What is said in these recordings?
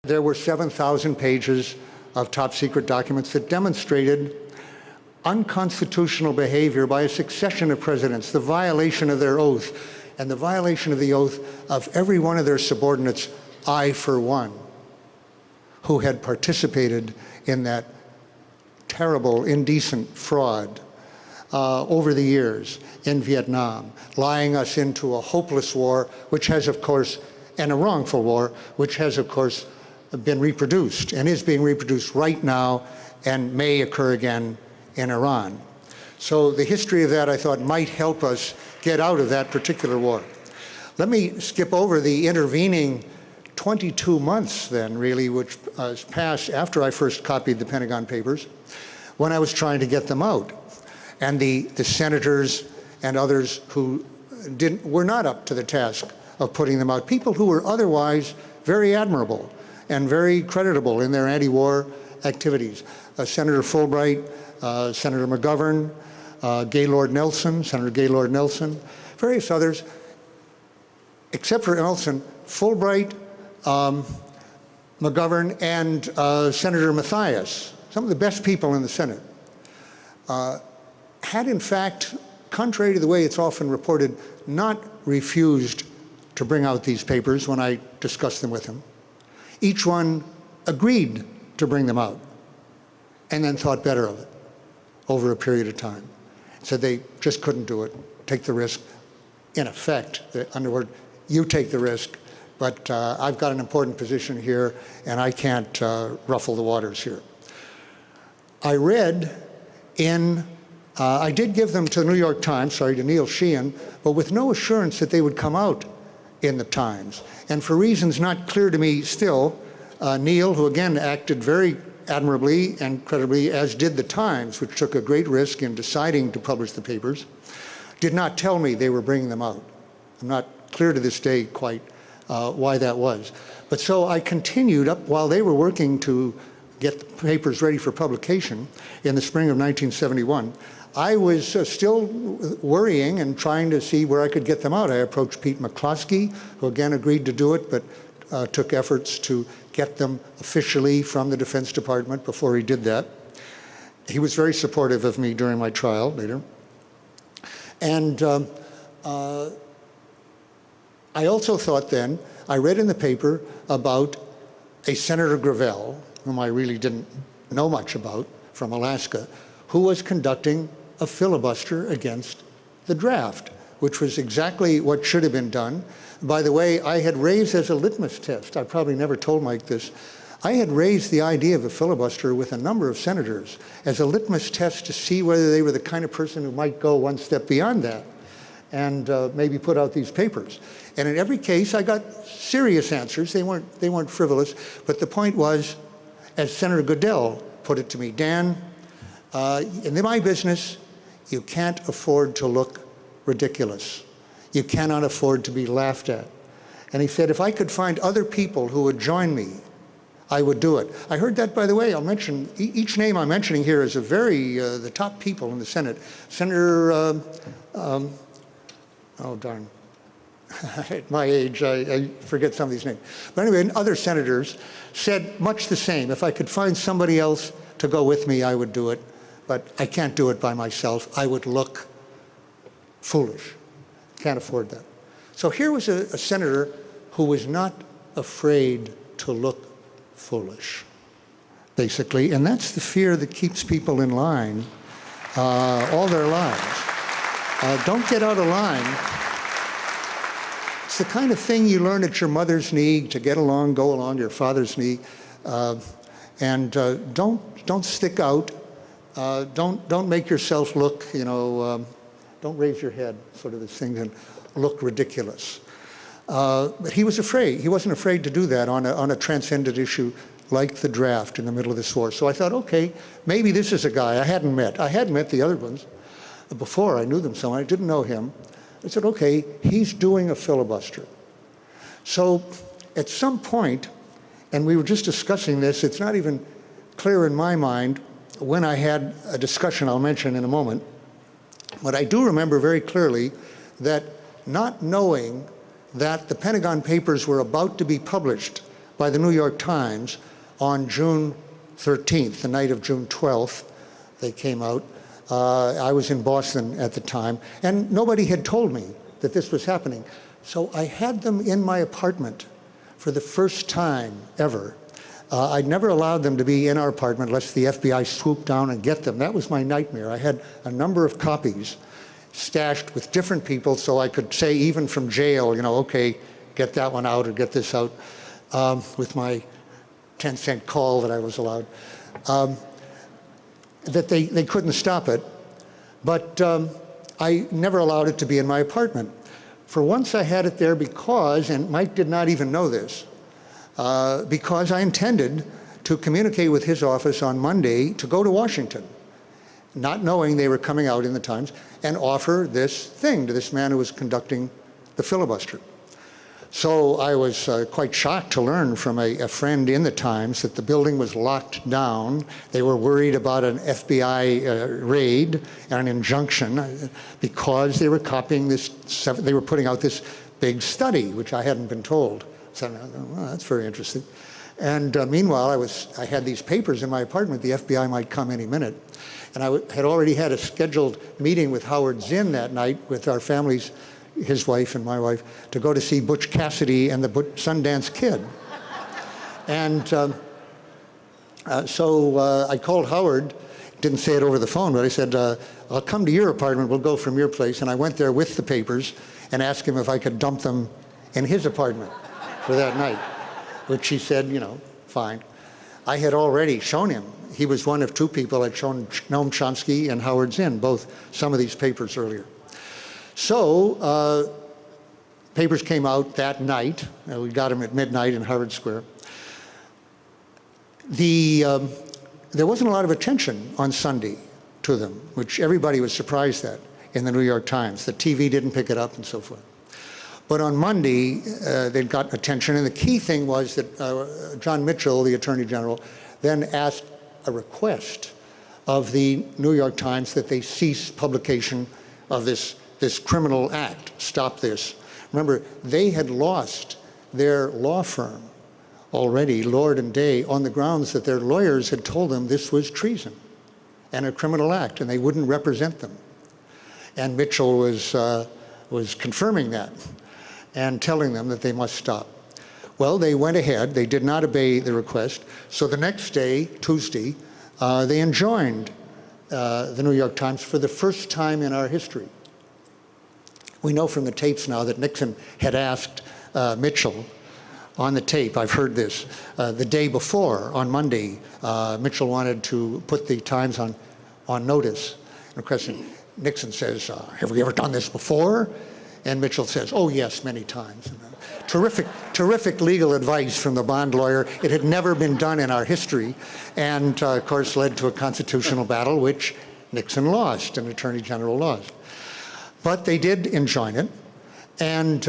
There were 7,000 pages of top-secret documents that demonstrated unconstitutional behavior by a succession of presidents, the violation of their oath, and the violation of the oath of every one of their subordinates, I for one, who had participated in that terrible, indecent fraud over the years in Vietnam, lying us into a hopeless war, which has, of course, and a wrongful war, which has, of course, been reproduced and is being reproduced right now and may occur again in Iran. So the history of that, I thought, might help us get out of that particular war. Let me skip over the intervening 22 months then, really, which passed after I first copied the Pentagon Papers, when I was trying to get them out. And the senators and others who were not up to the task of putting them out, people who were otherwise very admirable and very creditable in their anti-war activities. Senator Fulbright, Senator McGovern, Gaylord Nelson, Senator Gaylord Nelson, various others, except for Nelson, Fulbright, McGovern, and Senator Mathias, some of the best people in the Senate, had in fact, contrary to the way it's often reported, not refused to bring out these papers when I discussed them with him. Each one agreed to bring them out and then thought better of it over a period of time. Said they just couldn't do it, take the risk. In effect, the underword, you take the risk, but I've got an important position here and I can't ruffle the waters here. I read in, I did give them to the New York Times, sorry, to Neil Sheehan, but with no assurance that they would come out in the Times. And for reasons not clear to me still, Neil, who again acted very admirably and credibly, as did the Times, which took a great risk in deciding to publish the papers, did not tell me they were bringing them out. I'm not clear to this day quite why that was. But so I continued up while they were working to get the papers ready for publication in the spring of 1971. I was still worrying and trying to see where I could get them out. I approached Pete McCloskey, who again agreed to do it, but took efforts to get them officially from the Defense Department before he did that. He was very supportive of me during my trial later. And I also thought then, I read in the paper about a Senator Gravel, whom I really didn't know much about, from Alaska, who was conducting a filibuster against the draft, which was exactly what should have been done. By the way, I had raised as a litmus test, I probably never told Mike this, I had raised the idea of a filibuster with a number of senators as a litmus test to see whether they were the kind of person who might go one step beyond that and maybe put out these papers. And in every case, I got serious answers. They weren't frivolous, but the point was, as Senator Goodell put it to me, Dan, in my business, you can't afford to look ridiculous. You cannot afford to be laughed at. And he said, if I could find other people who would join me, I would do it. I heard that, by the way. I'll mention, each name I'm mentioning here is a very, the top people in the Senate. Senator, oh darn, at my age, I forget some of these names. But anyway, and other senators said much the same. If I could find somebody else to go with me, I would do it. But I can't do it by myself. I would look foolish. Can't afford that. So here was a senator who was not afraid to look foolish, basically. And that's the fear that keeps people in line all their lives. Don't get out of line. It's the kind of thing you learn at your mother's knee, to get along, go along, your father's knee. And don't stick out. Don't make yourself look, you know, don't raise your head, sort of this thing, and look ridiculous. But he was afraid. He wasn't afraid to do that on a transcendent issue like the draft in the middle of this war. So I thought, okay, maybe this is a guy I hadn't met. I had met the other ones before. I knew them so I didn't know him. I said, okay, he's doing a filibuster. So at some point, and we were just discussing this, it's not even clear in my mind when I had a discussion I'll mention in a moment. But I do remember very clearly that not knowing that the Pentagon Papers were about to be published by the New York Times on June 13th, the night of June 12th, they came out. I was in Boston at the time, and nobody had told me that this was happening. So I had them in my apartment for the first time ever. I'd never allowed them to be in our apartment unless the FBI swooped down and get them. That was my nightmare. I had a number of copies stashed with different people so I could say, even from jail, you know, okay, get that one out or get this out, with my 10-cent call that I was allowed. That they couldn't stop it, but I never allowed it to be in my apartment. For once I had it there because, and Mike did not even know this, because I intended to communicate with his office on Monday to go to Washington, not knowing they were coming out in the Times, and offer this thing to this man who was conducting the filibuster. So I was quite shocked to learn from a friend in the Times that the building was locked down. They were worried about an FBI raid and an injunction because they were copying this, they were putting out this big study, which I hadn't been told. So, well, that's very interesting. And meanwhile, I had these papers in my apartment. The FBI might come any minute. And I had already had a scheduled meeting with Howard Zinn that night with our families, his wife and my wife, to go to see Butch Cassidy and the Sundance Kid. And so I called Howard, didn't say it over the phone, but I said, I'll come to your apartment, we'll go from your place. And I went there with the papers and asked him if I could dump them in his apartment for that night, which he said, you know, fine. I had already shown him. He was one of two people I'd shown Noam Chomsky and Howard Zinn, both some of these papers earlier. So papers came out that night. We got them at midnight in Harvard Square. There wasn't a lot of attention on Sunday to them, which everybody was surprised at in the New York Times. The TV didn't pick it up and so forth. But on Monday, they'd got attention, and the key thing was that John Mitchell, the Attorney General, then asked a request of the New York Times that they cease publication of this criminal act, stop this. Remember, they had lost their law firm already, Lord and Day, on the grounds that their lawyers had told them this was treason and a criminal act, and they wouldn't represent them. And Mitchell was confirming that and telling them that they must stop. Well, they went ahead. They did not obey the request. So the next day, Tuesday, they enjoined the New York Times for the first time in our history. We know from the tapes now that Nixon had asked Mitchell on the tape, I've heard this, the day before, on Monday, Mitchell wanted to put the Times on notice. And question, Nixon says, have we ever done this before? And Mitchell says, oh yes, many times. Terrific legal advice from the Bond lawyer. It had never been done in our history, and of course led to a constitutional battle, which Nixon lost and Attorney General lost. But they did enjoin it, and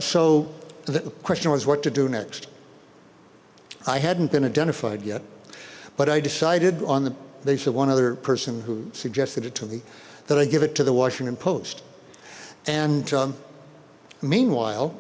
so the question was what to do next. I hadn't been identified yet, but I decided, on the basis of one other person who suggested it to me, that I give it to the Washington Post. And meanwhile,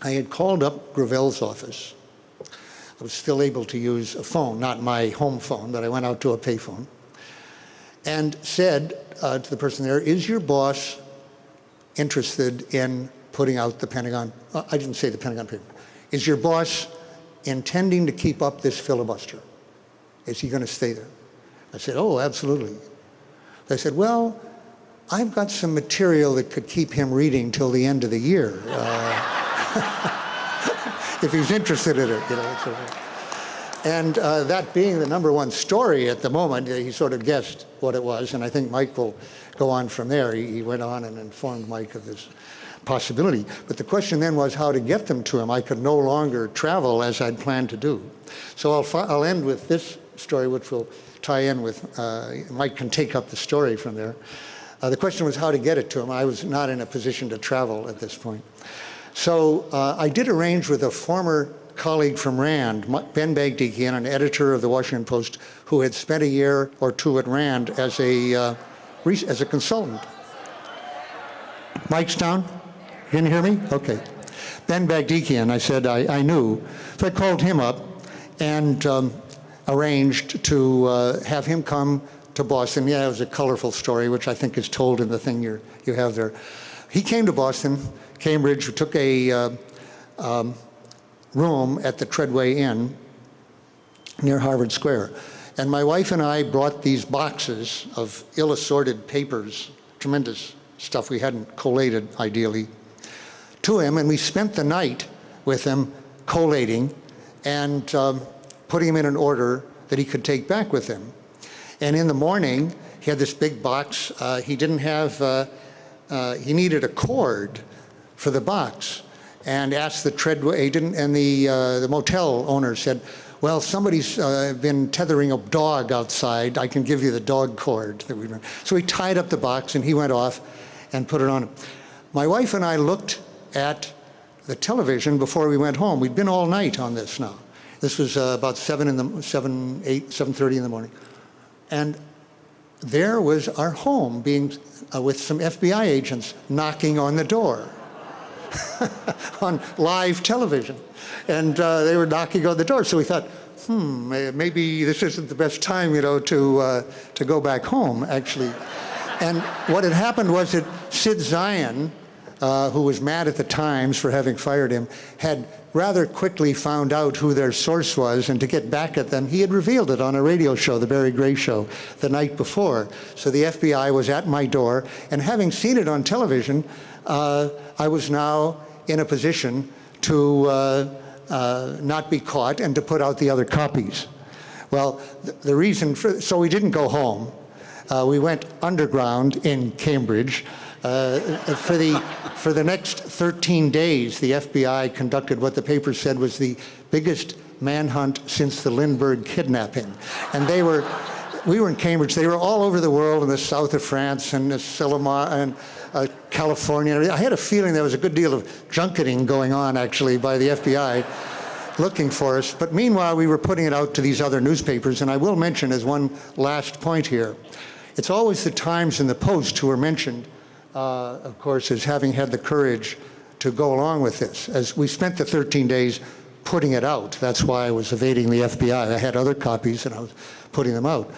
I had called up Gravel's office. I was still able to use a phone, not my home phone, but I went out to a payphone and said to the person there, is your boss interested in putting out the Pentagon, I didn't say the Pentagon paper, is your boss intending to keep up this filibuster? Is he going to stay there? I said, oh, absolutely. They said, well, I've got some material that could keep him reading till the end of the year. If he's interested in it, you know. And that being the #1 story at the moment, he sort of guessed what it was, and I think Mike will go on from there. He went on and informed Mike of this possibility. But the question then was how to get them to him. I could no longer travel as I'd planned to do. So I'll end with this story, which will tie in with, Mike can take up the story from there. The question was how to get it to him. I was not in a position to travel at this point. So I did arrange with a former colleague from Rand, Ben Bagdikian, an editor of the Washington Post, who had spent a year or two at Rand as a consultant. Mic's down? You can hear me? Okay. Ben Bagdikian, I said I knew. So I called him up and arranged to have him come to Boston. Yeah, it was a colorful story, which I think is told in the thing you have there. He came to Boston, Cambridge, took a room at the Treadway Inn near Harvard Square. And my wife and I brought these boxes of ill-assorted papers, tremendous stuff we hadn't collated, ideally, to him, and we spent the night with him collating and putting them in an order that he could take back with him. And in the morning, he had this big box. He didn't have, he needed a cord for the box, and asked the Treadway agent, and the motel owner said, well, somebody's been tethering a dog outside. I can give you the dog cord that we've been. So he tied up the box and he went off and put it on. My wife and I looked at the television before we went home. We'd been all night on this now. This was about 7:30 in the morning. And there was our home being, with some FBI agents knocking on the door on live television. And they were knocking on the door. So we thought, maybe this isn't the best time, to go back home, actually. And what had happened was that Sid Zion, who was mad at the Times for having fired him, had rather quickly found out who their source was, and to get back at them, he had revealed it on a radio show, the Barry Gray Show, the night before. So the FBI was at my door, and having seen it on television, I was now in a position to not be caught and to put out the other copies. Well, the reason so we didn't go home. We went underground in Cambridge. For the next 13 days, the FBI conducted what the paper said was the biggest manhunt since the Lindbergh kidnapping. And we were in Cambridge. They were all over the world, in the south of France and and California. I had a feeling there was a good deal of junketing going on, actually, by the FBI looking for us. But meanwhile, we were putting it out to these other newspapers. And I will mention, as one last point here, it's always the Times and the Post who are mentioned, of course, as having had the courage to go along with this. As we spent the 13 days putting it out. That's why I was evading the FBI. I had other copies and I was putting them out.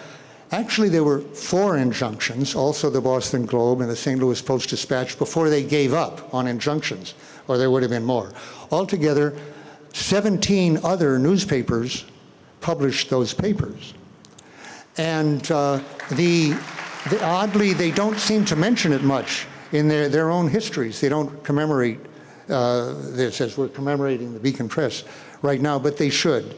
Actually, there were 4 injunctions, also the Boston Globe and the St. Louis Post-Dispatch, before they gave up on injunctions, or there would have been more. Altogether, 17 other newspapers published those papers. And oddly, they don't seem to mention it much in their own histories. They don't commemorate this as we're commemorating the Beacon Press right now, but they should.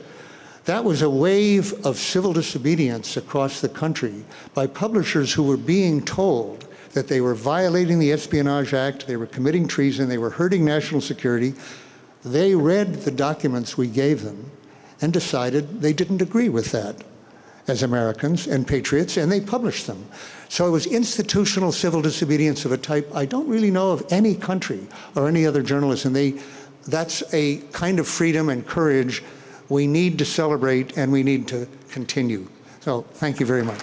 That was a wave of civil disobedience across the country by publishers who were being told that they were violating the Espionage Act, they were committing treason, they were hurting national security. They read the documents we gave them and decided they didn't agree with that as Americans and patriots, and they published them. So it was institutional civil disobedience of a type I don't really know of any country or any other journalist, and that's a kind of freedom and courage we need to celebrate and we need to continue. So thank you very much.